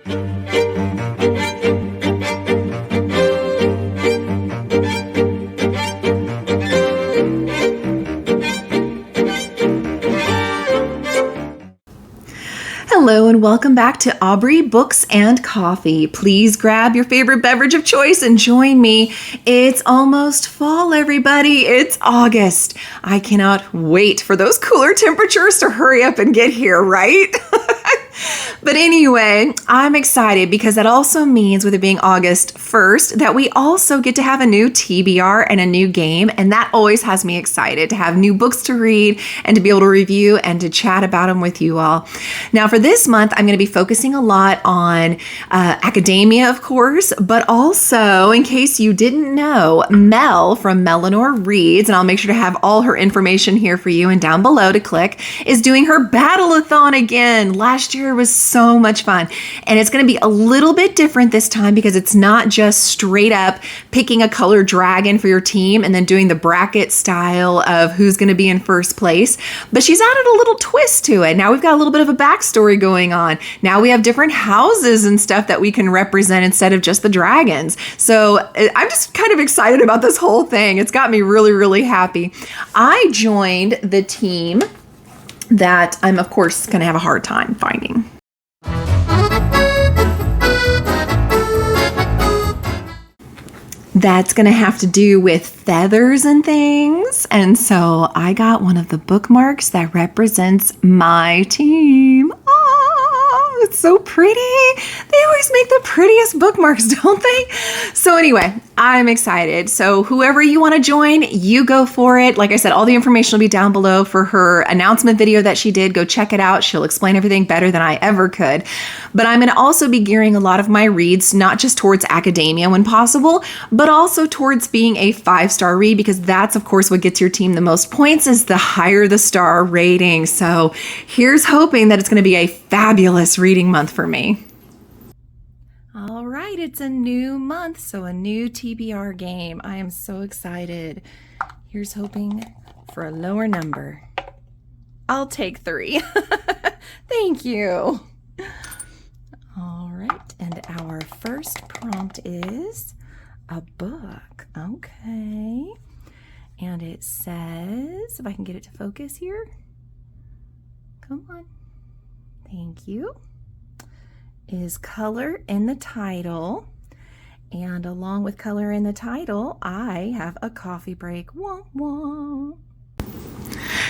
Hello and welcome back to Aubrey Books and Coffee. Please grab your favorite beverage of choice and join me. It's almost fall, everybody. It's August. I cannot wait for those cooler temperatures to hurry up and get here, right? But anyway, I'm excited because that also means, with it being August 1st, that we also get to have a new TBR and a new game. And that always has me excited to have new books to read and to be able to review and to chat about them with you all. Now, for this month, I'm going to be focusing a lot on academia, of course, but also, in case you didn't know, Mel from Melanor Reads, and I'll make sure to have all her information here for you and down below to click, is doing her Battleathon again. Last year was so much fun. And it's going to be a little bit different this time because it's not just straight up picking a colored dragon for your team and then doing the bracket style of who's going to be in first place. But she's added a little twist to it. Now we've got a little bit of a backstory going on. Now we have different houses and stuff that we can represent instead of just the dragons. So I'm just kind of excited about this whole thing. It's got me really, really happy. I joined the team that I'm, of course, going to have a hard time finding. That's going to have to do with feathers and things. And so I got one of the bookmarks that represents my team. Oh, it's so pretty. They always make the prettiest bookmarks, don't they? So anyway, I'm excited. So whoever you want to join, you go for it. Like I said, all the information will be down below for her announcement video that she did. Go check it out. She'll explain everything better than I ever could. But I'm going to also be gearing a lot of my reads, not just towards academia when possible, but also towards being a 5-star read, because that's, of course, what gets your team the most points, is the higher the star rating. So here's hoping that it's going to be a fabulous reading month for me. All right, it's a new month, so a new TBR game. I am so excited. Here's hoping for a lower number. I'll take 3. Thank you. All right, and our first prompt is a book. Okay. And it says, if I can get it to focus here. Come on. Thank you. Is color in the title. And along with color in the title, I have a coffee break. Wah, wah.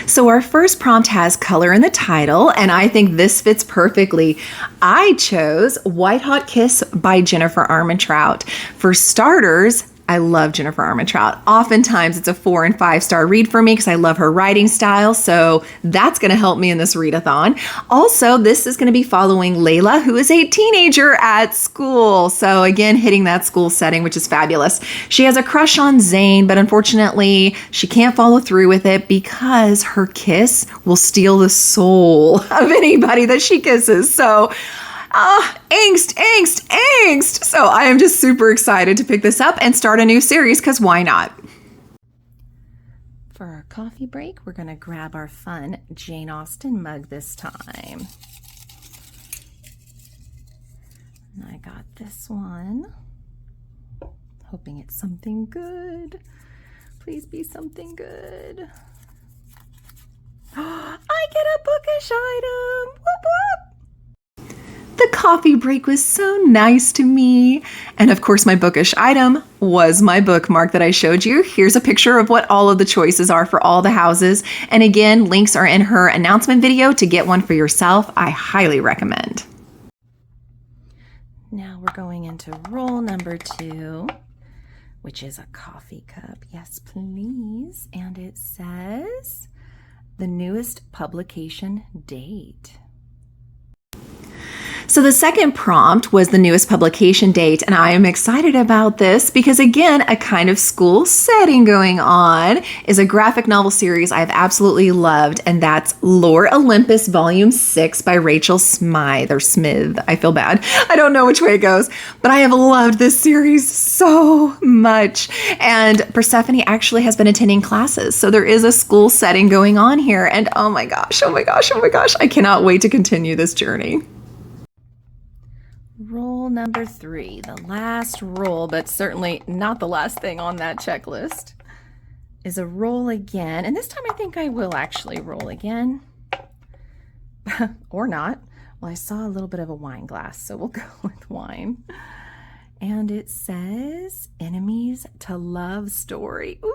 So our first prompt has color in the title, and I think this fits perfectly. I chose White Hot Kiss by Jennifer Armentrout. For starters, I love Jennifer Armentrout. Oftentimes it's a 4- and 5-star read for me because I love her writing style. So that's going to help me in this readathon. Also, this is going to be following Layla, who is a teenager at school. So again, hitting that school setting, which is fabulous. She has a crush on Zane, but unfortunately she can't follow through with it because her kiss will steal the soul of anybody that she kisses. So angst, angst, angst. So I am just super excited to pick this up and start a new series, because why not? For our coffee break, we're going to grab our fun Jane Austen mug this time. And I got this one. Hoping it's something good. Please be something good. I get a bookish item. Whoop, whoop. The coffee break was so nice to me. And of course, my bookish item was my bookmark that I showed you. Here's a picture of what all of the choices are for all the houses. And again, links are in her announcement video to get one for yourself. I highly recommend. Now we're going into roll number 2, which is a coffee cup. Yes, please. And it says the newest publication date. So the second prompt was the newest publication date, and I am excited about this because, again, a kind of school setting going on is a graphic novel series I've absolutely loved, and that's Lore Olympus Volume 6 by Rachel Smythe, or Smith. I feel bad. I don't know which way it goes, but I have loved this series so much. And Persephone actually has been attending classes, so there is a school setting going on here, and oh my gosh, I cannot wait to continue this journey. Roll number 3, the last roll, but certainly not the last thing on that checklist, is a roll again. And this time I think I will actually roll again. Or not. Well, I saw a little bit of a wine glass, so we'll go with wine. And it says Enemies to Love Story. Ooh.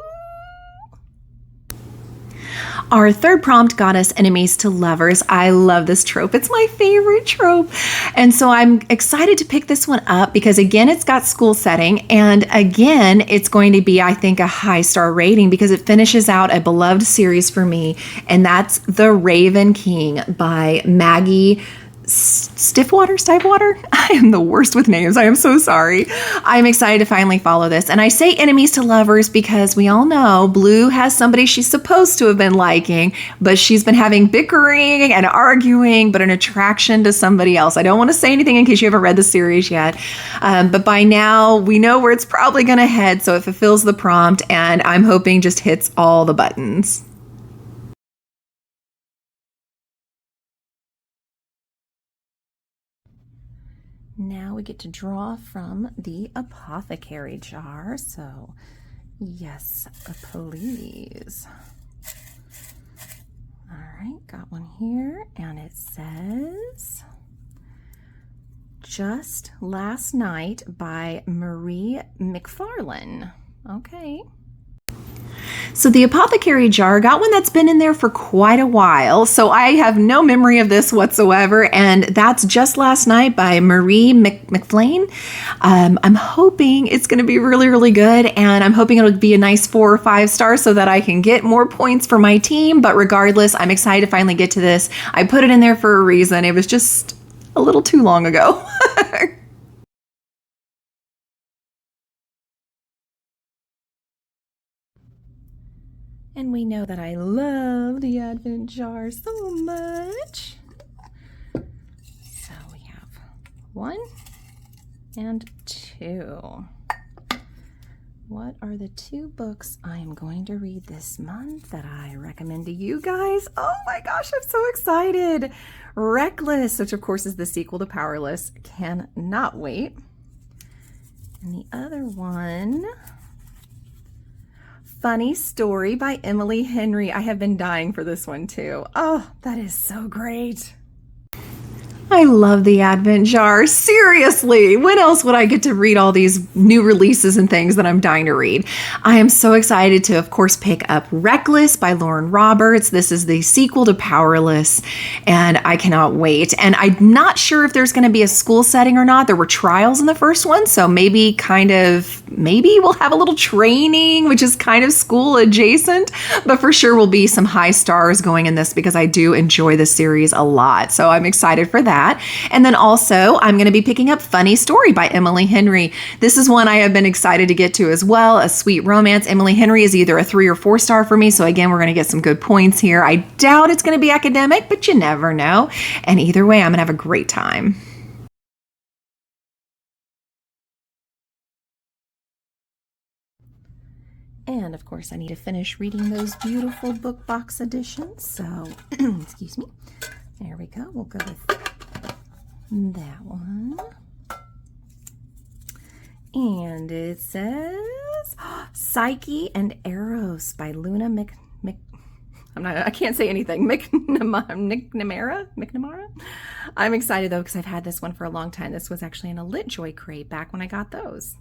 Our third prompt got us enemies to lovers. I love this trope. It's my favorite trope. And so I'm excited to pick this one up because, again, it's got school setting. And again, it's going to be, I think, a high star rating because it finishes out a beloved series for me. And that's The Raven King by Maggie Stiefvater? I am the worst with names. I am so sorry. I'm excited to finally follow this. And I say enemies to lovers because we all know Blue has somebody she's supposed to have been liking, but she's been having bickering and arguing, but an attraction to somebody else. I don't want to say anything in case you haven't read the series yet. But by now we know where it's probably going to head. So it fulfills the prompt and I'm hoping just hits all the buttons. Now we get to draw from the apothecary jar. So, yes, please. All right, got one here, and it says Just Last Night by Marie McFarlane. Okay. So the apothecary jar got one that's been in there for quite a while. So I have no memory of this whatsoever. And that's Just Last Night by Marie McFarlane. I'm hoping it's going to be really, really good. And I'm hoping it'll be a nice 4 or 5 stars so that I can get more points for my team. But regardless, I'm excited to finally get to this. I put it in there for a reason. It was just a little too long ago. And we know that I love the Advent jar so much. So we have 1 and 2. What are the 2 books I am going to read this month that I recommend to you guys? Oh my gosh, I'm so excited. Reckless, which of course is the sequel to Powerless. Cannot wait. And the other one, Funny Story by Emily Henry. I have been dying for this one too. Oh, that is so great. I love the Advent jar. Seriously, when else would I get to read all these new releases and things that I'm dying to read? I am so excited to, of course, pick up Reckless by Lauren Roberts. This is the sequel to Powerless, and I cannot wait. And I'm not sure if there's going to be a school setting or not. There were trials in the first one, so maybe we'll have a little training, which is kind of school adjacent, but for sure will be some high stars going in this because I do enjoy the series a lot. So I'm excited for that. And then also I'm going to be picking up Funny Story by Emily Henry. This is one I have been excited to get to as well, a sweet romance. Emily Henry is either a 3 or 4 star for me. So again, we're going to get some good points here. I doubt it's going to be academic, but you never know. And either way, I'm going to have a great time. And of course, I need to finish reading those beautiful book box editions. So, excuse me. There we go. We'll go with that one. And it says Psyche and Eros by Luna I can't say anything. McNamara? I'm excited though because I've had this one for a long time. This was actually in a LitJoy crate back when I got those.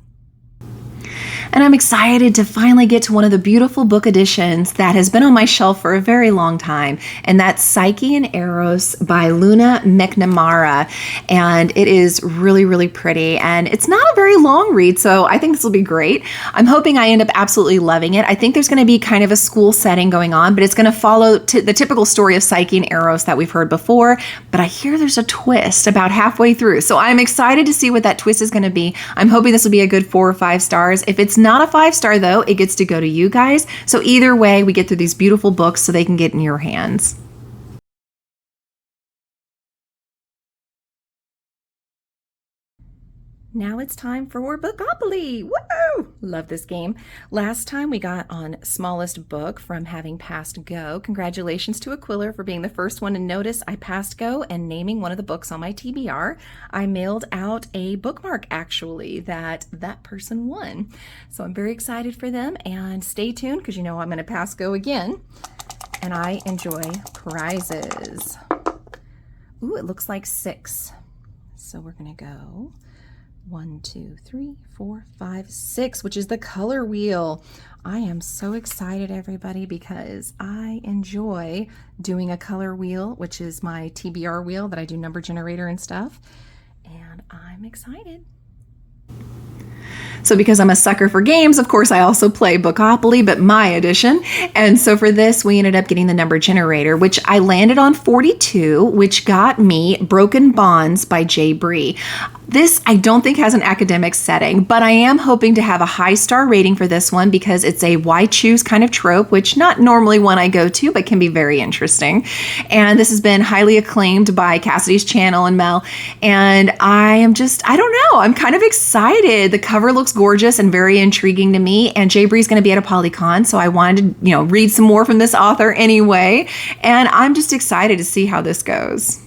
And I'm excited to finally get to one of the beautiful book editions that has been on my shelf for a very long time. And that's Psyche and Eros by Luna McNamara. And it is really, really pretty. And it's not a very long read, so I think this will be great. I'm hoping I end up absolutely loving it. I think there's going to be kind of a school setting going on, but it's going to follow the typical story of Psyche and Eros that we've heard before. But I hear there's a twist about halfway through. So I'm excited to see what that twist is going to be. I'm hoping this will be a good 4 or 5 stars. If it's not a 5-star though, it gets to go to you guys. So either way, we get through these beautiful books so they can get in your hands. Now it's time for Bookopoly. Woo! Love this game. Last time we got on smallest book from having passed Go. Congratulations to Aquila for being the first one to notice I passed Go and naming one of the books on my TBR. I mailed out a bookmark actually that person won. So I'm very excited for them, and stay tuned because you know I'm going to pass Go again. And I enjoy prizes. Ooh, it looks like 6. So we're going to go 1, 2, 3, 4, 5, 6, which is the color wheel. I am so excited, everybody, because I enjoy doing a color wheel, which is my TBR wheel that I do number generator and stuff. And I'm excited. So because I'm a sucker for games, of course, I also play Bookopoly, but my edition. And so for this, we ended up getting the number generator, which I landed on 42, which got me Broken Bonds by Jay Bree. This I don't think has an academic setting, but I am hoping to have a high star rating for this one because it's a why choose kind of trope, which not normally one I go to, but can be very interesting. And this has been highly acclaimed by Cassidy's channel and Mel. And I don't know, I'm kind of excited. The cover looks gorgeous and very intriguing to me. And Jay Bree's going to be at a Polycon, so I wanted to, read some more from this author anyway. And I'm just excited to see how this goes.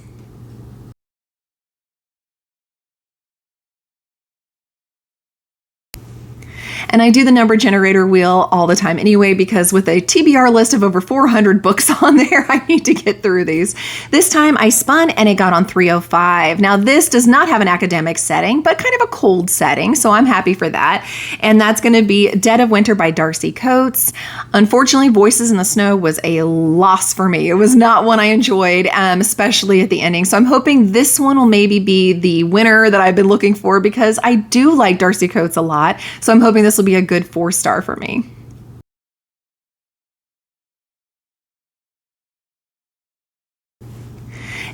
And I do the number generator wheel all the time anyway, because with a TBR list of over 400 books on there, I need to get through these. This time I spun and it got on 305. Now this does not have an academic setting, but kind of a cold setting, so I'm happy for that. And that's going to be Dead of Winter by Darcy Coates. Unfortunately, Voices in the Snow was a loss for me. It was not one I enjoyed, especially at the ending. So I'm hoping this one will maybe be the winner that I've been looking for, because I do like Darcy Coates a lot. So I'm hoping this will be a good 4-star for me.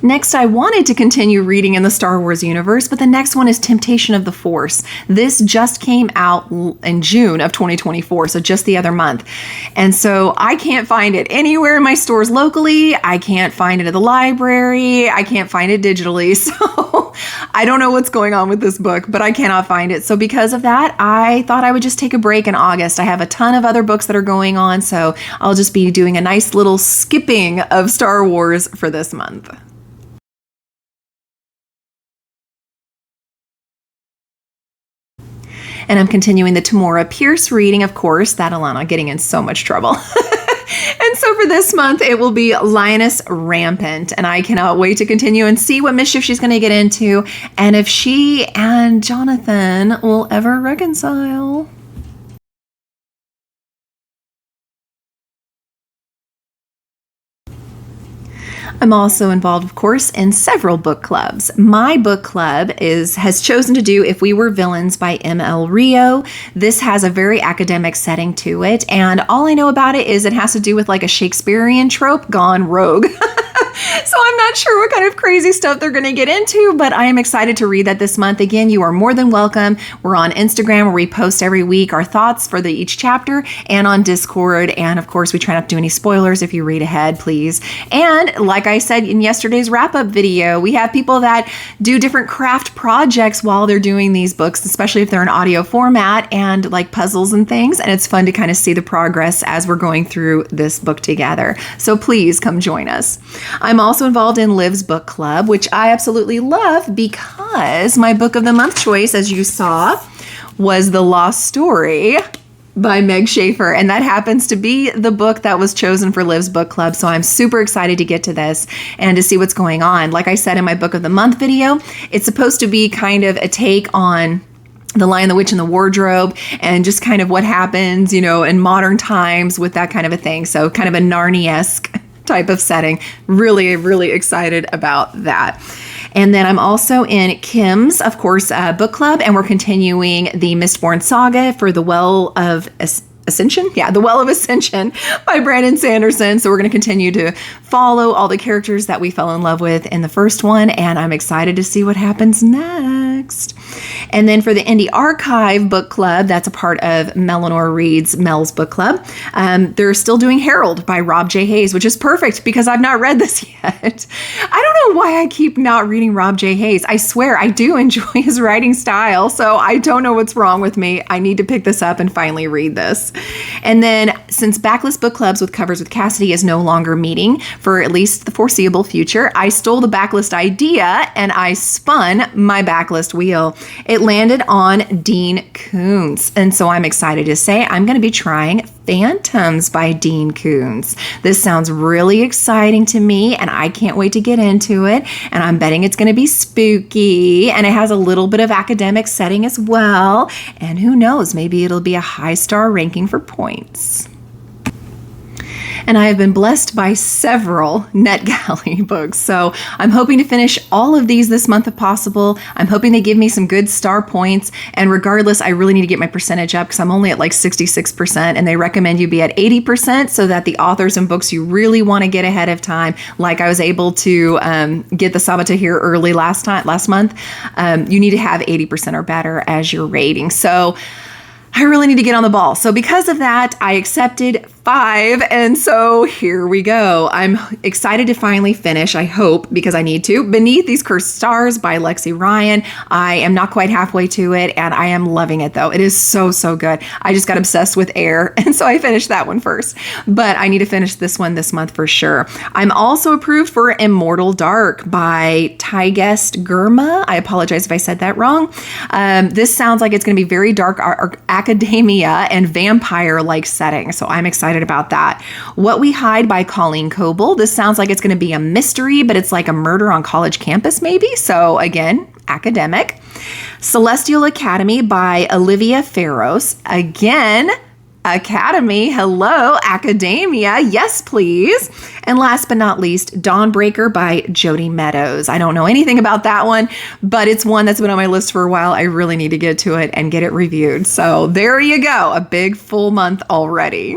Next, I wanted to continue reading in the Star Wars universe, but the next one is Temptation of the Force. This just came out in June of 2024, so just the other month. And so I can't find it anywhere in my stores locally. I can't find it at the library. I can't find it digitally. So I don't know what's going on with this book, but I cannot find it. So because of that, I thought I would just take a break in August. I have a ton of other books that are going on, so I'll just be doing a nice little skipping of Star Wars for this month. And I'm continuing the Tamora Pierce reading, of course, that Alana getting in so much trouble. And so for this month, it will be Lioness Rampant. And I cannot wait to continue and see what mischief she's going to get into, and if she and Jonathan will ever reconcile. I'm also involved, of course, in several book clubs. My book club has chosen to do If We Were Villains by M.L. Rio. This has a very academic setting to it, and all I know about it is it has to do with like a Shakespearean trope gone rogue. So I'm not sure what kind of crazy stuff they're going to get into, but I am excited to read that this month. Again, you are more than welcome. We're on Instagram where we post every week our thoughts for each chapter, and on Discord. And of course, we try not to do any spoilers if you read ahead, please. And like I said in yesterday's wrap-up video, we have people that do different craft projects while they're doing these books, especially if they're in audio format and like puzzles and things. And it's fun to kind of see the progress as we're going through this book together. So please come join us. I'm also involved in Liv's Book Club, which I absolutely love because my book of the month choice, as you saw, was The Lost Story by Meg Schaefer, and that happens to be the book that was chosen for Liv's Book Club. So I'm super excited to get to this and to see what's going on. Like I said in my book of the month video, it's supposed to be kind of a take on The Lion, the Witch, and the Wardrobe, and just kind of what happens, in modern times with that kind of a thing. So kind of a Narnia-esque type of setting. Really, really excited about that. And then I'm also in Kim's, of course, book club, and we're continuing the Mistborn saga for The Well of Ascension? Yeah, The Well of Ascension by Brandon Sanderson. So we're going to continue to follow all the characters that we fell in love with in the first one, and I'm excited to see what happens next. And then for the Indie Archive book club, that's a part of Melanie Reads Mel's book club. They're still doing Harold by Rob J. Hayes, which is perfect because I've not read this yet. I don't know why I keep not reading Rob J. Hayes. I swear I do enjoy his writing style, so I don't know what's wrong with me. I need to pick this up and finally read this. And then since Backlist Book Clubs with Covers with Cassidy is no longer meeting for at least the foreseeable future, I stole the backlist idea and I spun my backlist wheel. It landed on Dean Koontz. And so I'm excited to say I'm going to be trying Phantoms by Dean Koontz. This sounds really exciting to me and I can't wait to get into it. And I'm betting it's going to be spooky and it has a little bit of academic setting as well. And who knows, maybe it'll be a high star ranking for points. And I have been blessed by several NetGalley books. So I'm hoping to finish all of these this month if possible. I'm hoping they give me some good star points. And regardless, I really need to get my percentage up because I'm only at like 66%. And they recommend you be at 80% so that the authors and books you really want to get ahead of time, like I was able to get the Sabatahir early last month, you need to have 80% or better as your rating. So I really need to get on the ball. So because of that, I accepted 5. And so here we go. I'm excited to finally finish, I hope, because I need to, Beneath These Cursed Stars by Lexi Ryan. I am not quite halfway to it and I am loving it though. It is so, so good. I just got obsessed with air. And so I finished that one first, but I need to finish this one this month for sure. I'm also approved for Immortal Dark by Tigest Gurma. I apologize if I said that wrong. This sounds like it's going to be very dark academia and vampire-like setting. So I'm excited about that. What We Hide by Colleen Coble. This sounds like it's going to be a mystery, but it's like a murder on college campus maybe. So again, academic. Celestial Academy by Olivia Farros. Again, Academy. Hello, academia. Yes, please. And last but not least, Dawnbreaker by Jody Meadows. I don't know anything about that one, but it's one that's been on my list for a while. I really need to get to it and get it reviewed. So there you go. A big full month already.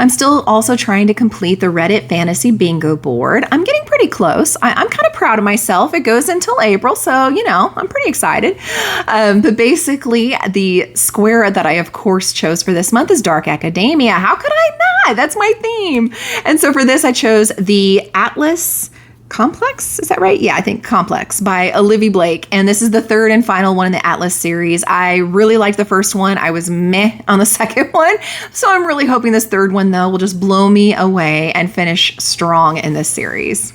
I'm still also trying to complete the Reddit Fantasy Bingo board. I'm getting pretty close. I'm kind of proud of myself. It goes until April, so, you know, I'm pretty excited. But basically, the square that I, of course, chose for this month is Dark Academia. How could I not? That's my theme. And so for this, I chose the Atlas Complex, is that right? Yeah, I think Complex by Olivia Blake. And this is the third and final one in the Atlas series. I really liked the first one. I was meh on the second one. So I'm really hoping this third one, though, will just blow me away and finish strong in this series.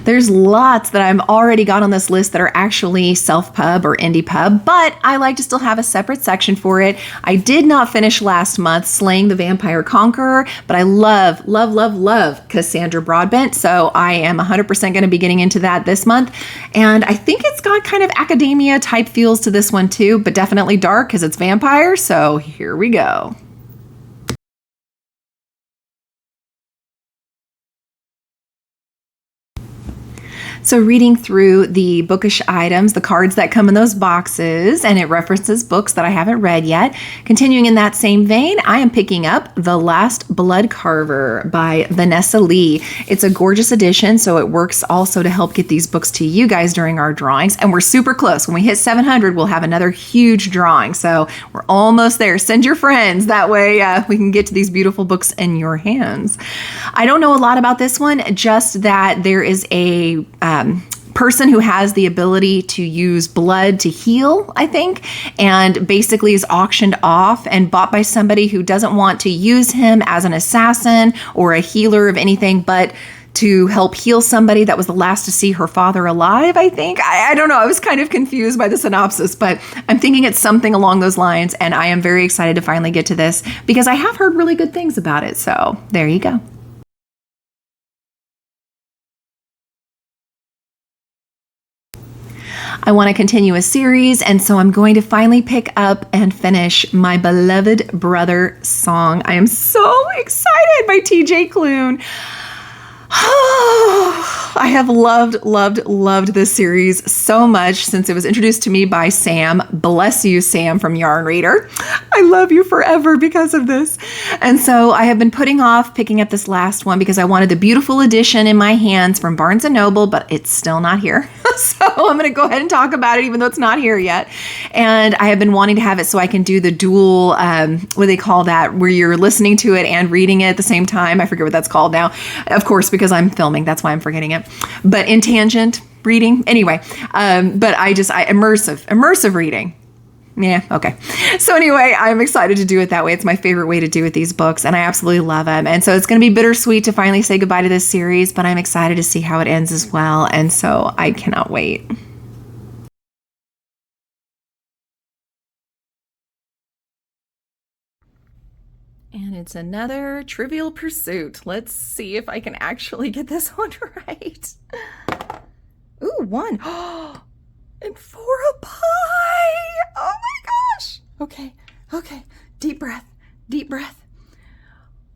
There's lots that I've already got on this list that are actually self-pub or indie pub, but I like to still have a separate section for it. I did not finish last month Slaying the Vampire Conqueror, but I love, love, love, love Cassandra Broadbent, so I am 100% going to be getting into that this month. And I think it's got kind of academia type feels to this one too, but definitely dark because it's vampire, so here we go. So reading through the bookish items, the cards that come in those boxes, and it references books that I haven't read yet. Continuing in that same vein, I am picking up The Last Blood Carver by Vanessa Lee. It's a gorgeous edition, so it works also to help get these books to you guys during our drawings. And we're super close. When we hit 700, we'll have another huge drawing. So we're almost there. Send your friends. That way we can get to these beautiful books in your hands. I don't know a lot about this one, just that there is a person who has the ability to use blood to heal, I think, and basically is auctioned off and bought by somebody who doesn't want to use him as an assassin or a healer of anything, but to help heal somebody that was the last to see her father alive, I think. I don't know. I was kind of confused by the synopsis, but I'm thinking it's something along those lines, and I am very excited to finally get to this because I have heard really good things about it. So there you go. I want to continue a series, and so I'm going to finally pick up and finish My Beloved Brother Song. I am so excited by TJ Klune. I have loved this series so much since it was introduced to me by Sam. Bless you, Sam from Yarn Reader. I love you forever because of this. And so I have been putting off picking up this last one because I wanted the beautiful edition in my hands from Barnes & Noble, but it's still not here. So I'm going to go ahead and talk about it even though it's not here yet. And I have been wanting to have it so I can do the dual, what do they call that, where you're listening to it and reading it at the same time. I forget what that's called now. Of course, because I'm filming, that's why I'm forgetting it. But in tangent reading, anyway. But immersive reading. Yeah, okay. So anyway, I'm excited to do it that way. It's my favorite way to do with these books, and I absolutely love them. And so it's going to be bittersweet to finally say goodbye to this series, but I'm excited to see how it ends as well. And so I cannot wait. And it's another Trivial Pursuit. Let's see if I can actually get this one right. Ooh, 1. And 4 a pie. Oh my gosh. Okay. Deep breath.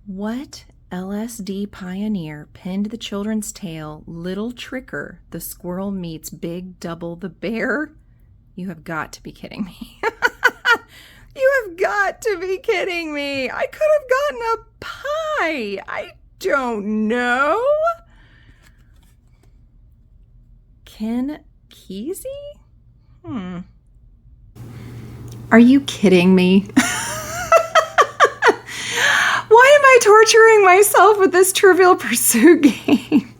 What LSD pioneer penned the children's tale, Little Tricker, the squirrel meets Big Double the bear? You have got to be kidding me. You have got to be kidding me. I could have gotten a pie. I don't know. Ken Kesey? Are you kidding me? Why am I torturing myself with this Trivial Pursuit game?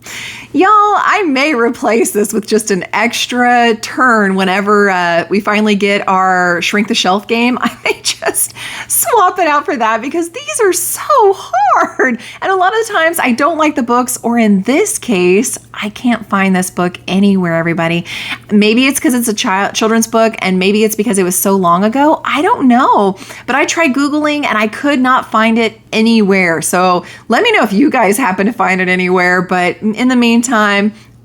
Y'all, I may replace this with just an extra turn whenever we finally get our Shrink the Shelf game. I may just swap it out for that because these are so hard. And a lot of times I don't like the books, or in this case, I can't find this book anywhere, everybody. Maybe it's because it's a children's book, and maybe it's because it was so long ago. I don't know. But I tried Googling and I could not find it anywhere. So let me know if you guys happen to find it anywhere. But in the meantime,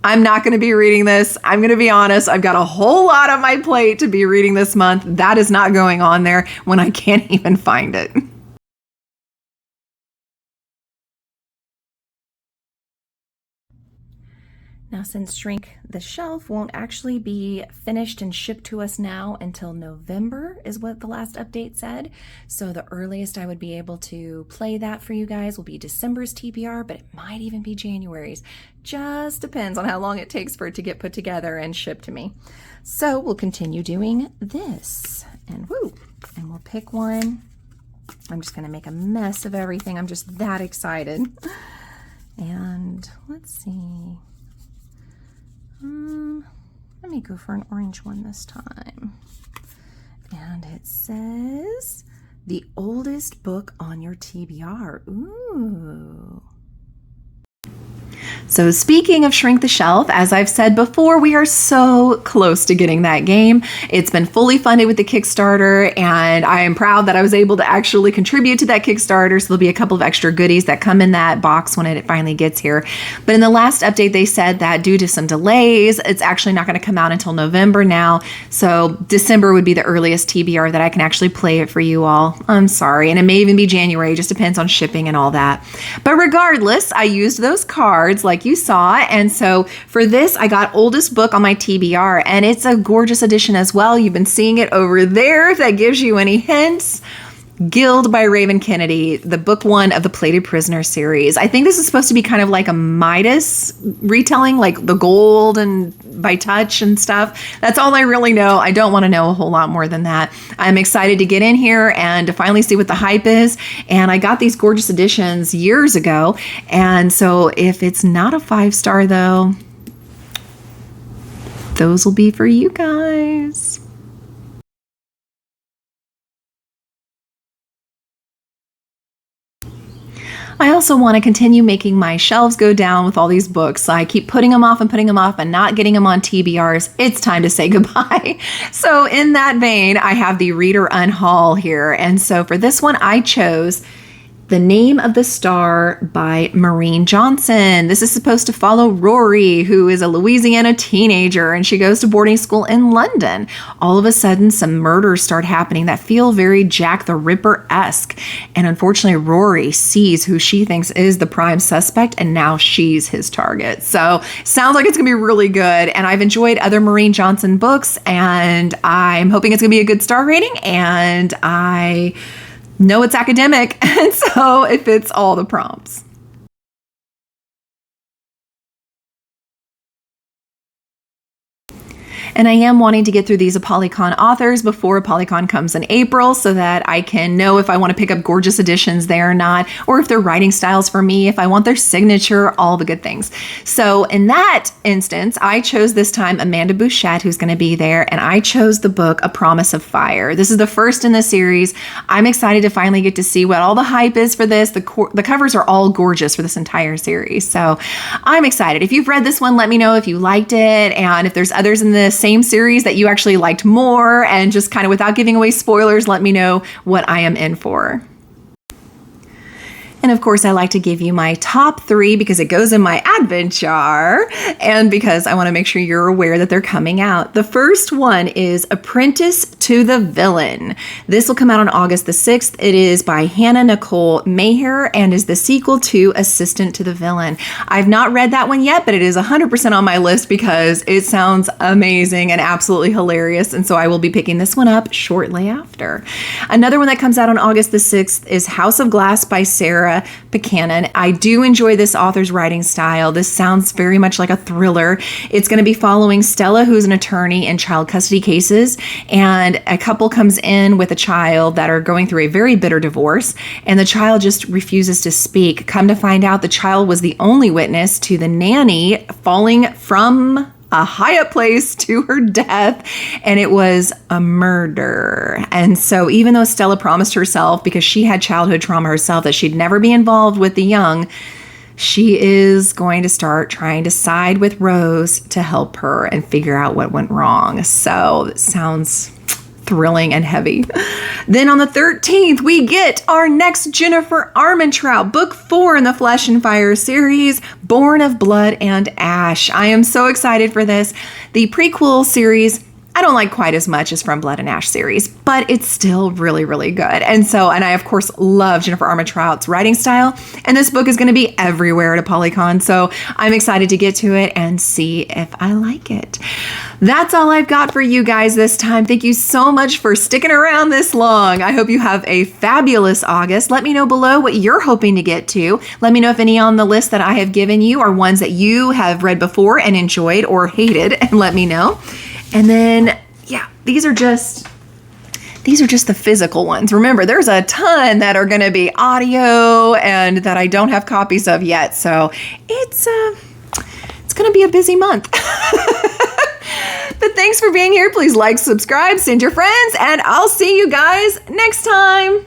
I'm not going to be reading this. I'm going to be honest. I've got a whole lot on my plate to be reading this month. That is not going on there when I can't even find it. Now, since Shrink the Shelf won't actually be finished and shipped to us now until November is what the last update said. So the earliest I would be able to play that for you guys will be December's TBR, but it might even be January's. Just depends on how long it takes for it to get put together and shipped to me. So we'll continue doing this. And we'll pick one. I'm just going to make a mess of everything. I'm just that excited. And let's see. Let me go for an orange one this time. And it says, the oldest book on your TBR. Ooh. So speaking of Shrink the Shelf, as I've said before, we are so close to getting that game. It's been fully funded with the Kickstarter, and I am proud that I was able to actually contribute to that Kickstarter. So there'll be a couple of extra goodies that come in that box when it finally gets here. But in the last update, they said that due to some delays, it's actually not going to come out until November now. So December would be the earliest TBR that I can actually play it for you all. I'm sorry. And it may even be January. It just depends on shipping and all that. But regardless, I used those cards like you saw. And so for this, I got oldest book on my TBR, and it's a gorgeous edition as well. You've been seeing it over there if that gives you any hints. Guild by Raven Kennedy, the book 1 of the Plated Prisoner series. I think this is supposed to be kind of like a Midas retelling, like the gold and by touch and stuff. That's all I really know. I don't want to know a whole lot more than that. I'm excited to get in here and to finally see what the hype is. And I got these gorgeous editions years ago. And so if it's not a 5-star though, those will be for you guys. I also want to continue making my shelves go down with all these books. I keep putting them off and not getting them on TBRs. It's time to say goodbye. So in that vein, I have the Reader Unhaul here. And so for this one, I chose The Name of the Star by Maureen Johnson. This is supposed to follow Rory, who is a Louisiana teenager, and she goes to boarding school in London. All of a sudden, some murders start happening that feel very Jack the Ripper-esque. And unfortunately, Rory sees who she thinks is the prime suspect, and now she's his target. So, sounds like it's going to be really good. And I've enjoyed other Maureen Johnson books, and I'm hoping it's going to be a good star rating, and I know it's academic, and so it fits all the prompts. And I am wanting to get through these ApollyCon authors before ApollyCon comes in April so that I can know if I want to pick up gorgeous editions there or not, or if their writing styles for me, if I want their signature, all the good things. So in that instance, I chose this time Amanda Bouchette, who's going to be there, and I chose the book A Promise of Fire. This is the first in the series. I'm excited to finally get to see what all the hype is for this. The covers are all gorgeous for this entire series. So I'm excited. If you've read this one, let me know if you liked it, and if there's others in this same series that you actually liked more, and just kind of without giving away spoilers, let me know what I am in for. And of course, I like to give you my top 3 because it goes in my advent jar and because I want to make sure you're aware that they're coming out. The first one is Apprentice to the Villain. This will come out on August the 6th. It is by Hannah Nicole Maher and is the sequel to Assistant to the Villain. I've not read that one yet, but it is 100% on my list because it sounds amazing and absolutely hilarious. And so I will be picking this one up shortly after. Another one that comes out on August the 6th is House of Glass by Sarah Buchanan. I do enjoy this author's writing style. This sounds very much like a thriller. It's going to be following Stella, who's an attorney in child custody cases, and a couple comes in with a child that are going through a very bitter divorce, and the child just refuses to speak. Come to find out, the child was the only witness to the nanny falling from a high up place to her death, and it was a murder. And so even though Stella promised herself, because she had childhood trauma herself, that she'd never be involved with the young, she is going to start trying to side with Rose to help her and figure out what went wrong. So it sounds thrilling and heavy. Then on the 13th, we get our next Jennifer Armentrout, book 4 in the Flesh and Fire series, Born of Blood and Ash. I am so excited for this. The prequel series I don't like quite as much as From Blood and Ash series, but it's still really, really good. And I, of course, love Jennifer Armentrout's writing style, and this book is going to be everywhere at ApollyCon, so I'm excited to get to it and see if I like it. That's all I've got for you guys this time. Thank you so much for sticking around this long. I hope you have a fabulous August. Let me know below what you're hoping to get to. Let me know if any on the list that I have given you are ones that you have read before and enjoyed or hated, and let me know. And then, yeah, these are just the physical ones. Remember, there's a ton that are going to be audio and that I don't have copies of yet. So it's going to be a busy month. But thanks for being here. Please like, subscribe, send your friends, and I'll see you guys next time.